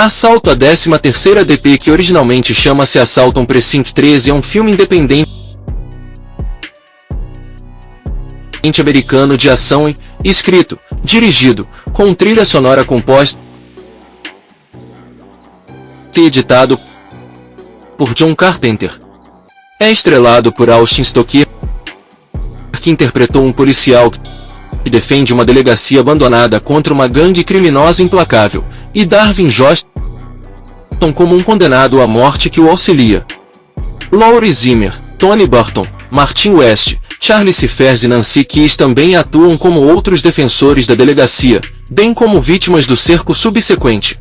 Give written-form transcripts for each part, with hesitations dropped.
Assalto à 13ª DP, que originalmente chama-se Assalto on Precinct 13, é um filme independente americano de ação escrito, dirigido, com trilha sonora composta e editado por John Carpenter. É estrelado por Austin Stoker, que interpretou um policial que defende uma delegacia abandonada contra uma gangue criminosa implacável, e Darvin Joston como um condenado à morte que o auxilia. Laurie Zimmer, Tony Burton, Martin West, Charlie Cephers e Nancy Kyes também atuam como outros defensores da delegacia, bem como vítimas do cerco subsequente.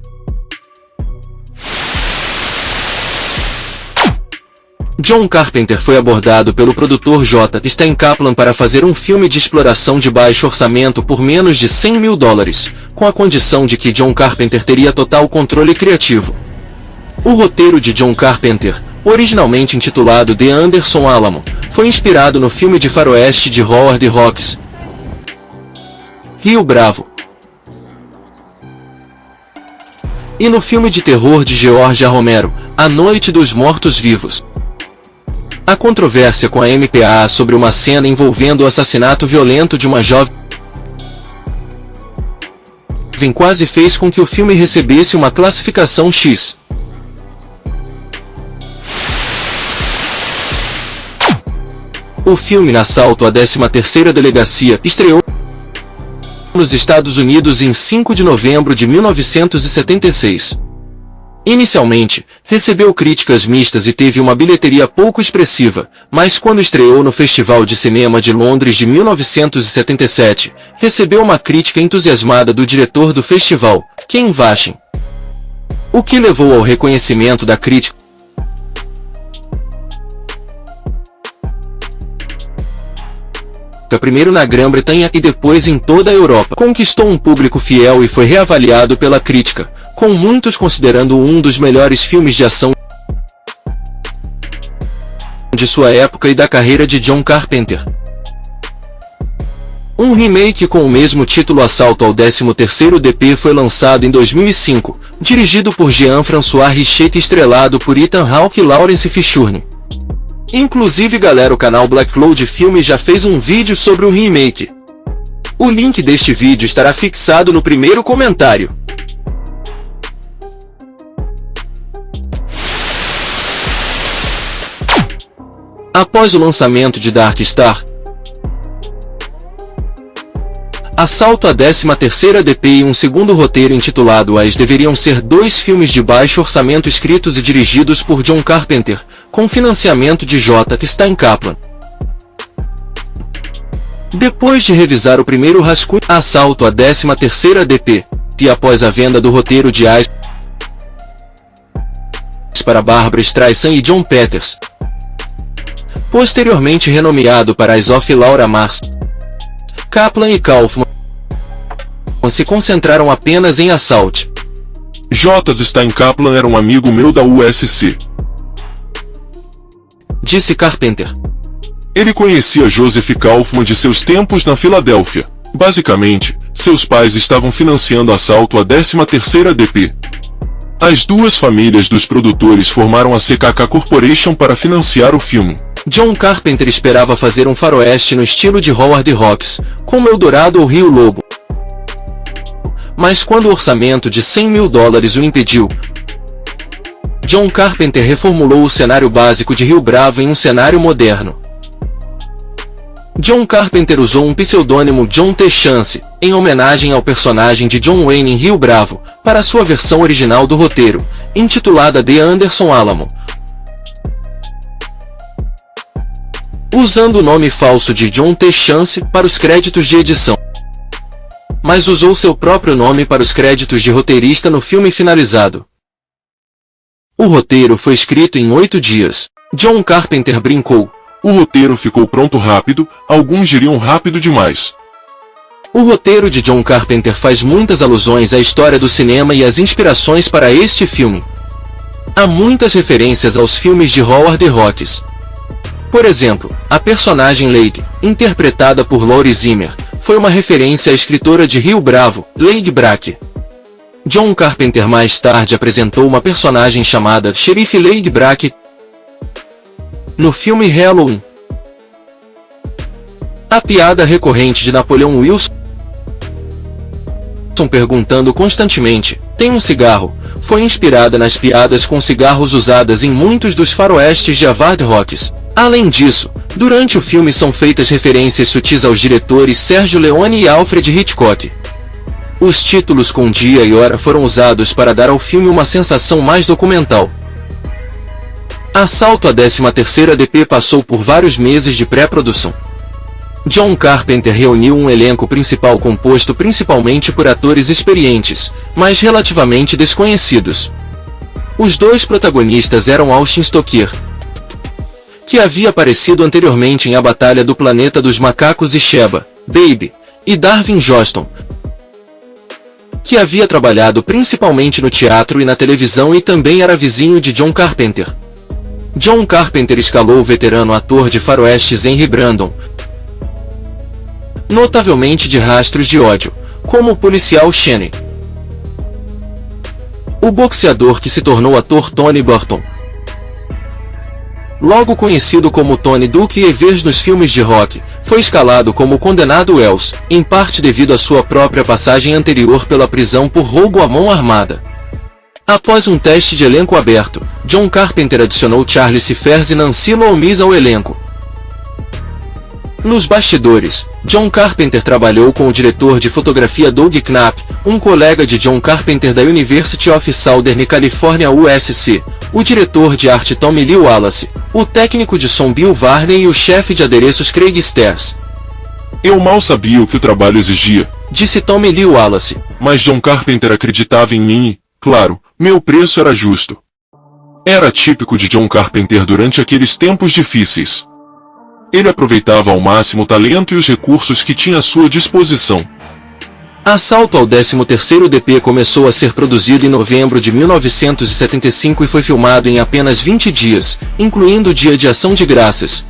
John Carpenter foi abordado pelo produtor J. Stein Kaplan para fazer um filme de exploração de baixo orçamento por menos de $100 mil, com a condição de que John Carpenter teria total controle criativo. O roteiro de John Carpenter, originalmente intitulado The Anderson Alamo, foi inspirado no filme de faroeste de Howard Hawks, Rio Bravo, e no filme de terror de George A. Romero, A Noite dos Mortos-Vivos. A controvérsia com a MPAA sobre uma cena envolvendo o assassinato violento de uma jovem quase fez com que o filme recebesse uma classificação X. O filme Assalto à 13ª Delegacia estreou nos Estados Unidos em 5 de novembro de 1976. Inicialmente, recebeu críticas mistas e teve uma bilheteria pouco expressiva, mas quando estreou no Festival de Cinema de Londres de 1977, recebeu uma crítica entusiasmada do diretor do festival, Ken Vashin, o que levou ao reconhecimento da crítica primeiro na Grã-Bretanha e depois em toda a Europa. Conquistou um público fiel e foi reavaliado pela crítica, com muitos considerando um dos melhores filmes de ação de sua época e da carreira de John Carpenter. Um remake com o mesmo título, Assalto ao 13º DP, foi lançado em 2005, dirigido por Jean-François Richet e estrelado por Ethan Hawke e Laurence Fishburne. Inclusive, galera, o canal Black Cloud Filmes já fez um vídeo sobre o remake. O link deste vídeo estará fixado no primeiro comentário. Após o lançamento de Dark Star, Assalto à 13ª DP e um segundo roteiro intitulado As deveriam ser dois filmes de baixo orçamento escritos e dirigidos por John Carpenter, com financiamento de J. Stein Kaplan. Depois de revisar o primeiro rascunho, Assalto à 13ª DP, e após a venda do roteiro de As para Barbra Streisand e John Peters, posteriormente renomeado para Eyes of Laura Mars, Kaplan e Kaufman se concentraram apenas em Assault. J. Stein Kaplan era um amigo meu da USC, disse Carpenter. Ele conhecia Joseph Kaufman de seus tempos na Filadélfia. Basicamente, seus pais estavam financiando Assalto à 13ª DP. As duas famílias dos produtores formaram a CKK Corporation para financiar o filme. John Carpenter esperava fazer um faroeste no estilo de Howard Hawks, como Eldorado ou Rio Lobo. Mas quando o orçamento de $100 mil o impediu, John Carpenter reformulou o cenário básico de Rio Bravo em um cenário moderno. John Carpenter usou um pseudônimo John T. Chance, em homenagem ao personagem de John Wayne em Rio Bravo, para sua versão original do roteiro, intitulada The Anderson Alamo, usando o nome falso de John T. Chance para os créditos de edição, mas usou seu próprio nome para os créditos de roteirista no filme finalizado. O roteiro foi escrito em 8 dias. John Carpenter brincou: o roteiro ficou pronto rápido, alguns diriam rápido demais. O roteiro de John Carpenter faz muitas alusões à história do cinema e às inspirações para este filme. Há muitas referências aos filmes de Howard Hawks. Por exemplo, a personagem Lady, interpretada por Laurie Zimmer, foi uma referência à escritora de Rio Bravo, Lady Brack. John Carpenter mais tarde apresentou uma personagem chamada Sheriff Lady Brack no filme Halloween. A piada recorrente de Napoleon Wilson perguntando constantemente, "Tem um cigarro?", foi inspirada nas piadas com cigarros usadas em muitos dos faroestes de Howard Hawks. Além disso, durante o filme são feitas referências sutis aos diretores Sergio Leone e Alfred Hitchcock. Os títulos com dia e hora foram usados para dar ao filme uma sensação mais documental. Assalto à 13ª DP passou por vários meses de pré-produção. John Carpenter reuniu um elenco principal composto principalmente por atores experientes, mas relativamente desconhecidos. Os dois protagonistas eram Austin Stoker, que havia aparecido anteriormente em A Batalha do Planeta dos Macacos e Sheba, Baby, e Darvin Joston, que havia trabalhado principalmente no teatro e na televisão e também era vizinho de John Carpenter. John Carpenter escalou o veterano ator de faroestes Henry Brandon, notavelmente de Rastros de Ódio, como o policial Shane. O boxeador que se tornou ator Tony Burton, logo conhecido como Tony Duke e Evers nos filmes de rock, foi escalado como o condenado Wells, em parte devido à sua própria passagem anterior pela prisão por roubo à mão armada. Após um teste de elenco aberto, John Carpenter adicionou Charlie Cephers e Nancy Loomis ao elenco. Nos bastidores, John Carpenter trabalhou com o diretor de fotografia Doug Knapp, um colega de John Carpenter da University of Southern California USC, o diretor de arte Tommy Lee Wallace, o técnico de som Bill Varney e o chefe de adereços Craig Stairs. "Eu mal sabia o que o trabalho exigia", disse Tommy Lee Wallace, "mas John Carpenter acreditava em mim e, claro, meu preço era justo." Era típico de John Carpenter durante aqueles tempos difíceis. Ele aproveitava ao máximo o talento e os recursos que tinha à sua disposição. Assalto ao 13º DP começou a ser produzido em novembro de 1975 e foi filmado em apenas 20 dias, incluindo o Dia de Ação de Graças,